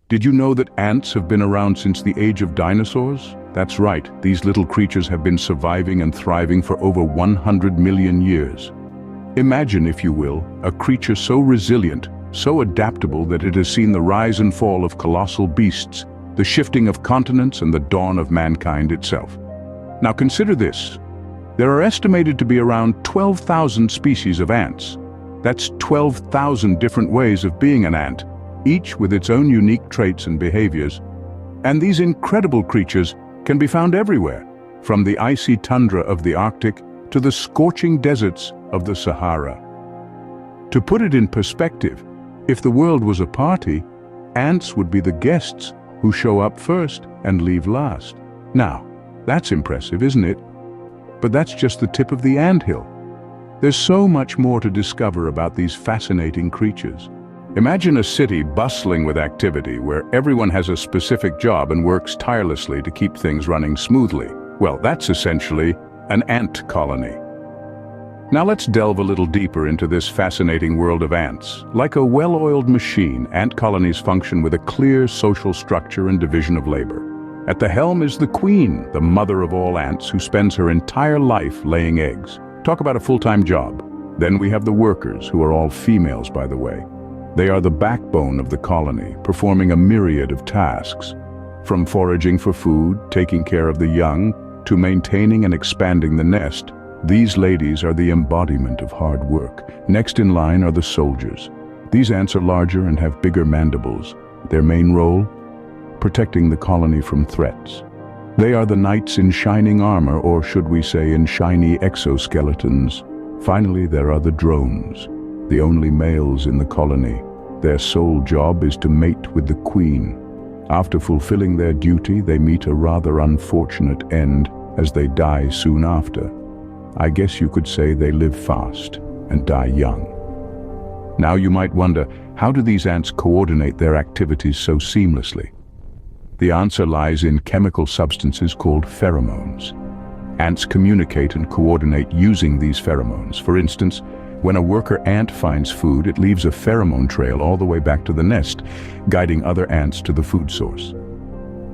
Did you know that ants have been around since the age of dinosaurs? That's right, these little creatures have been surviving and thriving for over 100 million years. Imagine, if you will, a creature so resilient, so adaptable that it has seen the rise and fall of colossal beasts, the shifting of continents and the dawn of mankind itself. Now consider this. There are estimated to be around 12,000 species of ants. That's 12,000 different ways of being an ant, each with its own unique traits and behaviors. And these incredible creatures can be found everywhere, from the icy tundra of the Arctic to the scorching deserts of the Sahara. To put it in perspective, if the world was a party, ants would be the guests who show up first and leave last. Now, that's impressive, isn't it? But that's just the tip of the anthill. There's so much more to discover about these fascinating creatures. Imagine a city bustling with activity where everyone has a specific job and works tirelessly to keep things running smoothly. Well, that's essentially an ant colony. Now let's delve a little deeper into this fascinating world of ants. Like a well-oiled machine, ant colonies function with a clear social structure and division of labor. At the helm is the queen, the mother of all ants, who spends her entire life laying eggs. Talk about a full-time job. Then we have the workers, who are all females, by the way. They are the backbone of the colony, performing a myriad of tasks. From foraging for food, taking care of the young, to maintaining and expanding the nest, these ladies are the embodiment of hard work. Next in line are the soldiers. These ants are larger and have bigger mandibles. Their main role? Protecting the colony from threats. They are the knights in shining armor, or should we say in shiny exoskeletons. Finally, there are the drones, the only males in the colony. Their sole job is to mate with the queen. After fulfilling their duty, they meet a rather unfortunate end as they die soon after. I guess you could say they live fast and die young. Now you might wonder, how do these ants coordinate their activities so seamlessly? The answer lies in chemical substances called pheromones. Ants communicate and coordinate using these pheromones. For instance, when a worker ant finds food, it leaves a pheromone trail all the way back to the nest, guiding other ants to the food source.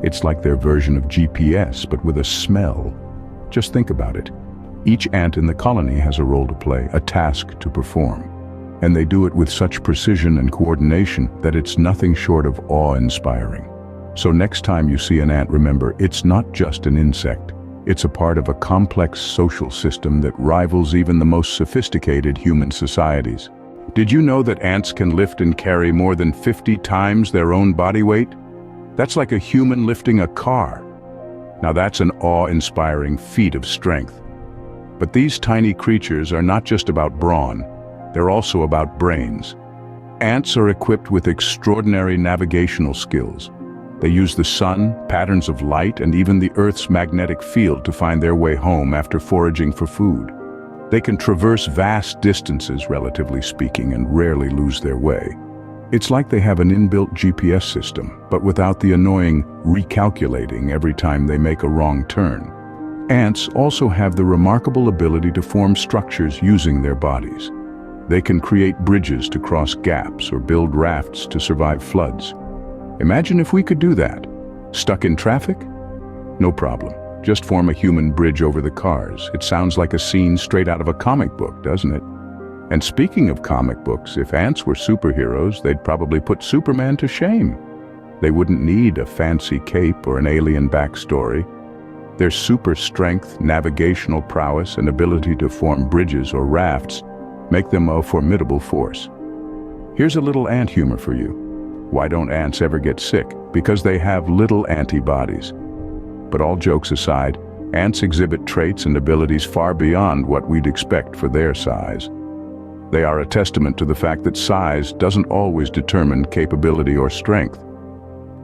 It's like their version of GPS, but with a smell. Just think about it. Each ant in the colony has a role to play, a task to perform. And they do it with such precision and coordination that it's nothing short of awe-inspiring. So next time you see an ant, remember, it's not just an insect. It's a part of a complex social system that rivals even the most sophisticated human societies. Did you know that ants can lift and carry more than 50 times their own body weight? That's like a human lifting a car. Now that's an awe-inspiring feat of strength. But these tiny creatures are not just about brawn, they're also about brains. Ants are equipped with extraordinary navigational skills. They use the sun, patterns of light, and even the Earth's magnetic field to find their way home after foraging for food. They can traverse vast distances, relatively speaking, and rarely lose their way. It's like they have an inbuilt GPS system, but without the annoying recalculating every time they make a wrong turn. Ants also have the remarkable ability to form structures using their bodies. They can create bridges to cross gaps or build rafts to survive floods. Imagine if we could do that. Stuck in traffic? No problem. Just form a human bridge over the cars. It sounds like a scene straight out of a comic book, doesn't it? And speaking of comic books, if ants were superheroes, they'd probably put Superman to shame. They wouldn't need a fancy cape or an alien backstory. Their super strength, navigational prowess, and ability to form bridges or rafts make them a formidable force. Here's a little ant humor for you. Why don't ants ever get sick? Because they have little antibodies. But all jokes aside, ants exhibit traits and abilities far beyond what we'd expect for their size. They are a testament to the fact that size doesn't always determine capability or strength.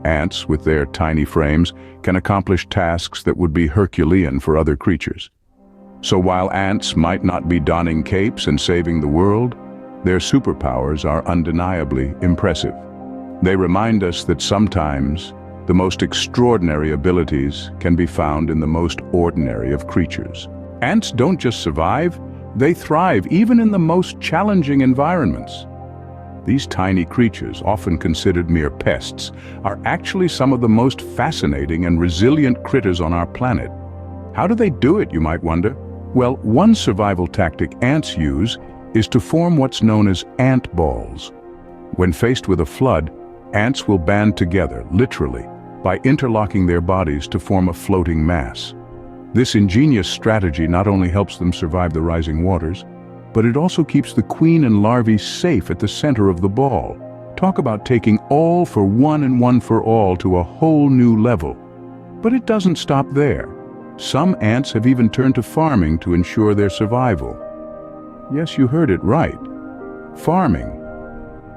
Ants, with their tiny frames, can accomplish tasks that would be Herculean for other creatures. So while ants might not be donning capes and saving the world, their superpowers are undeniably impressive. They remind us that sometimes the most extraordinary abilities can be found in the most ordinary of creatures. Ants don't just survive, they thrive even in the most challenging environments. These tiny creatures, often considered mere pests, are actually some of the most fascinating and resilient critters on our planet. How do they do it, you might wonder? Well, one survival tactic ants use is to form what's known as ant balls. When faced with a flood, ants will band together, literally, by interlocking their bodies to form a floating mass. This ingenious strategy not only helps them survive the rising waters, but it also keeps the queen and larvae safe at the center of the ball. Talk about taking all for one and one for all to a whole new level. But it doesn't stop there. Some ants have even turned to farming to ensure their survival. Yes, you heard it right. Farming.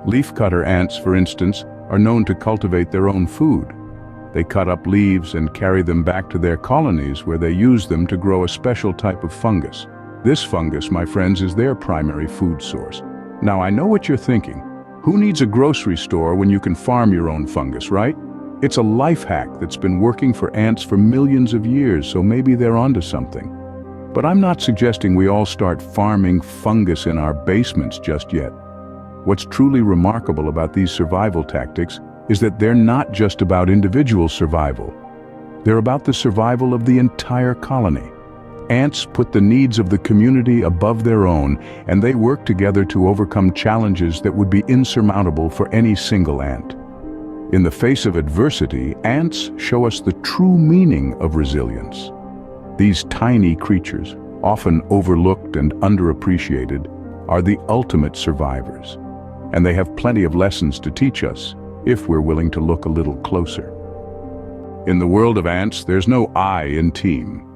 Leafcutter ants, for instance, are known to cultivate their own food. They cut up leaves and carry them back to their colonies where they use them to grow a special type of fungus. This fungus, my friends, is their primary food source. Now, I know what you're thinking. Who needs a grocery store when you can farm your own fungus, right? It's a life hack that's been working for ants for millions of years, so maybe they're onto something. But I'm not suggesting we all start farming fungus in our basements just yet. What's truly remarkable about these survival tactics is that they're not just about individual survival. They're about the survival of the entire colony. Ants put the needs of the community above their own, and they work together to overcome challenges that would be insurmountable for any single ant. In the face of adversity, ants show us the true meaning of resilience. These tiny creatures, often overlooked and underappreciated, are the ultimate survivors. And they have plenty of lessons to teach us, if we're willing to look a little closer. In the world of ants, there's no I in team.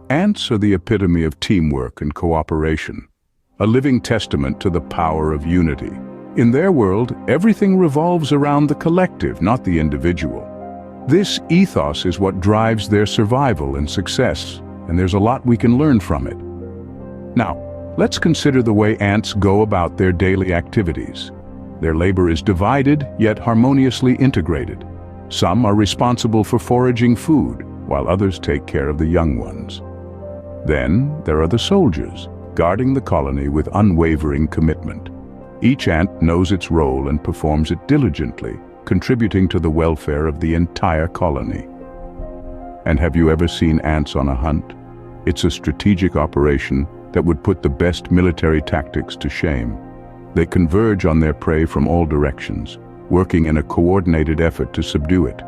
Ants are the epitome of teamwork and cooperation, a living testament to the power of unity. In their world, everything revolves around the collective, not the individual. This ethos is what drives their survival and success, and there's a lot we can learn from it. Now, let's consider the way ants go about their daily activities. Their labor is divided, yet harmoniously integrated. Some are responsible for foraging food, while others take care of the young ones. Then, there are the soldiers, guarding the colony with unwavering commitment. Each ant knows its role and performs it diligently, contributing to the welfare of the entire colony. And have you ever seen ants on a hunt? It's a strategic operation that would put the best military tactics to shame. They converge on their prey from all directions, working in a coordinated effort to subdue it.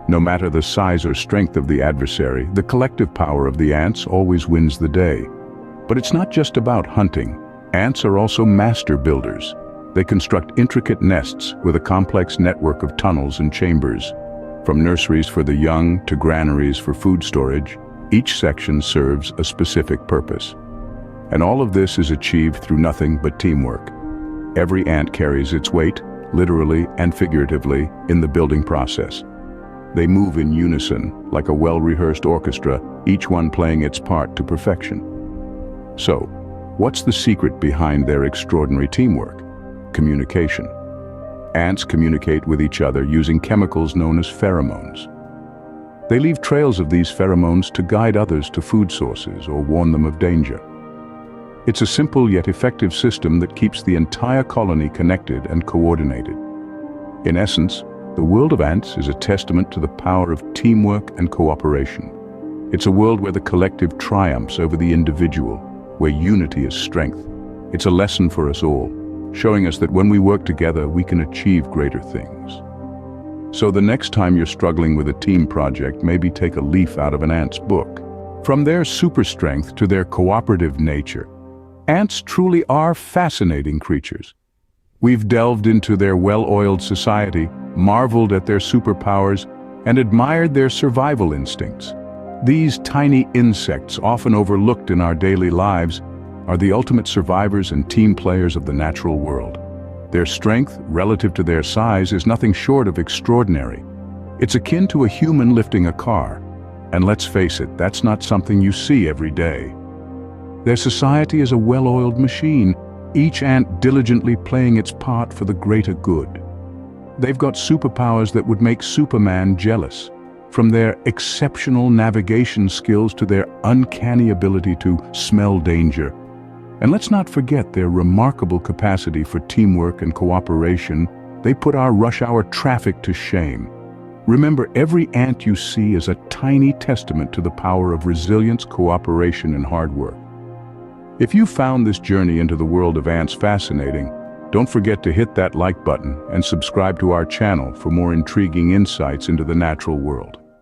No matter the size or strength of the adversary, the collective power of the ants always wins the day. But it's not just about hunting. Ants are also master builders. They construct intricate nests with a complex network of tunnels and chambers. From nurseries for the young to granaries for food storage, each section serves a specific purpose. And all of this is achieved through nothing but teamwork. Every ant carries its weight, literally and figuratively, in the building process. They move in unison, like a well-rehearsed orchestra, each one playing its part to perfection. So, what's the secret behind their extraordinary teamwork? Communication. Ants communicate with each other using chemicals known as pheromones. They leave trails of these pheromones to guide others to food sources or warn them of danger. It's a simple yet effective system that keeps the entire colony connected and coordinated. In essence, the world of ants is a testament to the power of teamwork and cooperation. It's a world where the collective triumphs over the individual, where unity is strength. It's a lesson for us all, showing us that when we work together, we can achieve greater things. So the next time you're struggling with a team project, maybe take a leaf out of an ant's book. From their super strength to their cooperative nature, ants truly are fascinating creatures. We've delved into their well-oiled society, marveled at their superpowers, and admired their survival instincts. These tiny insects, often overlooked in our daily lives, are the ultimate survivors and team players of the natural world. Their strength, relative to their size, is nothing short of extraordinary. It's akin to a human lifting a car. And let's face it, that's not something you see every day. Their society is a well-oiled machine, each ant diligently playing its part for the greater good. They've got superpowers that would make Superman jealous, from their exceptional navigation skills to their uncanny ability to smell danger. And let's not forget their remarkable capacity for teamwork and cooperation. They put our rush hour traffic to shame. Remember, every ant you see is a tiny testament to the power of resilience, cooperation, and hard work. If you found this journey into the world of ants fascinating, don't forget to hit that like button and subscribe to our channel for more intriguing insights into the natural world.